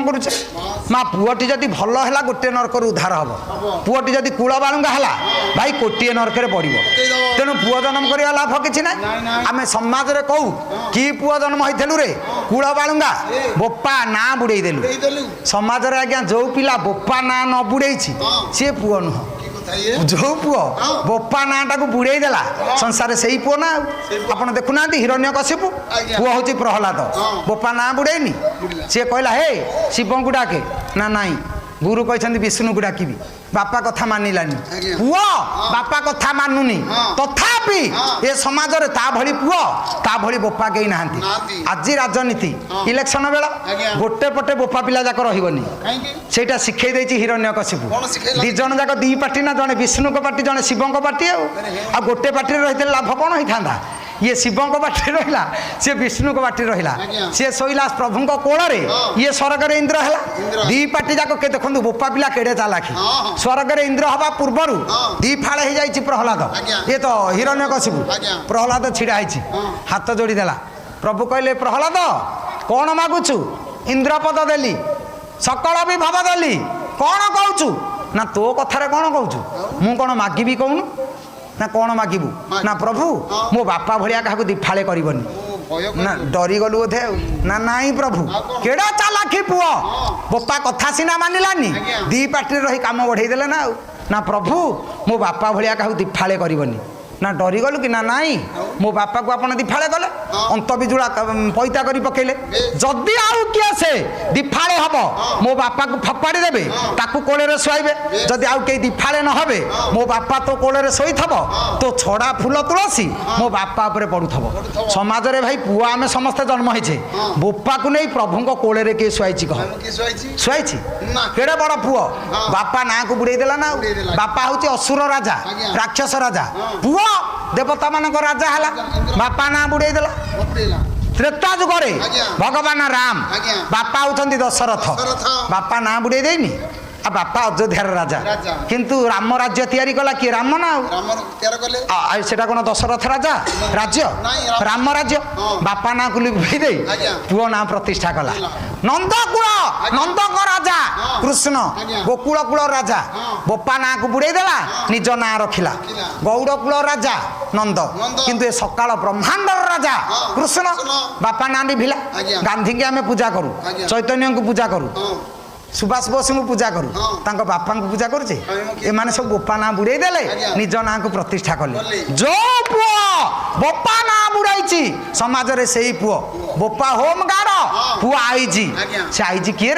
କରୁଛେ ମା ପୁଅଟି ଯଦି ଭଲ ହେଲା ଗୋଟିଏ ନରକରୁ ଉଦ୍ଧାର ହବ ପୁଅଟି ଯଦି କୂଳ ବାଳୁଙ୍ଗା ହେଲା ଭାଇ କୋଟିଏ ନରକରେ ପଡ଼ିବ ତେଣୁ ପୁଅ ଜନ୍ମ କରିବା ଲାଭ କିଛି ନାହିଁ ଆମେ ସମାଜରେ କହୁ କି ପୁଅ ଜନ୍ମ ହେଇଥିଲୁ ରେ କୂଳ ବାଳୁଙ୍ଗା ବୋପା ନାଁ ବୁଡ଼େଇ ଦେଲୁ ସମାଜରେ ଆଜ୍ଞା ଯୋଉ ପିଲା ବୋପା ନାଁ ନ ବୁଡ଼େଇଛି ସିଏ ପୁଅ ନୁହଁ जो पुओ बोपा नाटाक बुड़े देला संसार से ही पुओ ना आप देखुना हिरण्यकशिपु पुओ हूँ प्रहलाद बोपा ना बुड़ेनी सी कहला हे शिव को डाके ना नाई गुरु कहते विष्णु को डाकि बापा कथा मानिलानी पुओ बापा कथा मानुनी तथापि ए समाज रे ता भली पुओ ता भली बोपा कहीं ना आज राजनीति इलेक्शन बेला गोटे पटे बोपा पिला जाक रही सेटा शिखई देछि हिरण्यकशिपु दी जन जाक दी पार्टी ना जने विष्णु को पार्टी जने शिव को पार्टी आ गोटे पार्टी रही लाभ कौन होता ये शिव को बाटी रहा सी विष्णु को बाटी रहा सी शोला प्रभु कोल ये स्वर्ग इंद्र है दी पार्टी जाक के देखो बोपा पिला केड़े चालाखी स्वर्ग इंद्र हवा पूर्वर दी फाड़ हो जाए प्रहलाद ये तो हिरण्यकशिपु प्रहलाद छिड़ा हाथ जोड़ीदेला प्रभु कहले प्रहलाद कौन मागुचु इंद्रपद देली सकल भी भाव देली कौन कहचु ना तो कथार कौन कहचु मु कौन मागिबी कहूनु ना कौन मागिबू ना प्रभु मो बापा भलिया क्या दिफाड़े करबनी ना डरी गलु बोधे ना नाई प्रभु केड़ा चालाखी पुओ बोपा कथा सीना मानिलानी दी पार्टी रही काम बढ़े देले ना प्रभु मो बापा भलिया क्या दिफाड़े करबनी ना डरी गलु कि ना नाई मो बापा को आपन दिफाड़े गले अंत बिजुला पैता करी पकेले जदि आउ किए से दिफाड़े हम मो बापा को फपाड़ी देबे ताकू कोले शुआइबे जदि आउ के दिफाड़े न हबे मो बापा तो कोले शोथब तो छड़ा फूल तुलसी मो बापा उपरे पड़ुथब समाज रे भाई पुआ आमे समस्त जन्म होइछे बोपा को नहीं प्रभु को कोले के शुआइछि कह शुआइछि केड़े बड़ पुओ बापा ना को बुड़े देला ना बापा होछि असुर राजा राक्षस राजा पुओ देवता मान राजा है बापा ना बुड़े देला त्रेता जुगरे भगवान राम बापा होती दशरथ बापा ना बुड़े देनी आ बापा अयोध्यार राजा किंतु राम राज्य तैयारी कला किए राम ना सेटा कौन दशरथ राजा राज्य राम राज्य बापा ना कुली दे पुओ ना प्रतिष्ठा कला नंदकूल नंद राजा कृष्ण गोकुल कूल राजा बोपा ना को बुड़े देला निज ना रखिला गौड़ कूल राजा नंद किंतु ए सकाल ब्रह्मांड राजा कृष्ण बापा ना भी गांधी की आम पूजा करूँ चैतन्य को पूजा करूँ सुभाष बोस को पूजा करू तांको बापा को पूजा करुचे ए माने सब बोपा ना बुड़े देले निज ना को प्रतिष्ठा कले जो पुओ बोपा ना बुड़ाई समाज रे सेही पुओ बोपा होम गार्ड पुओ आईजी से आईजी किए रे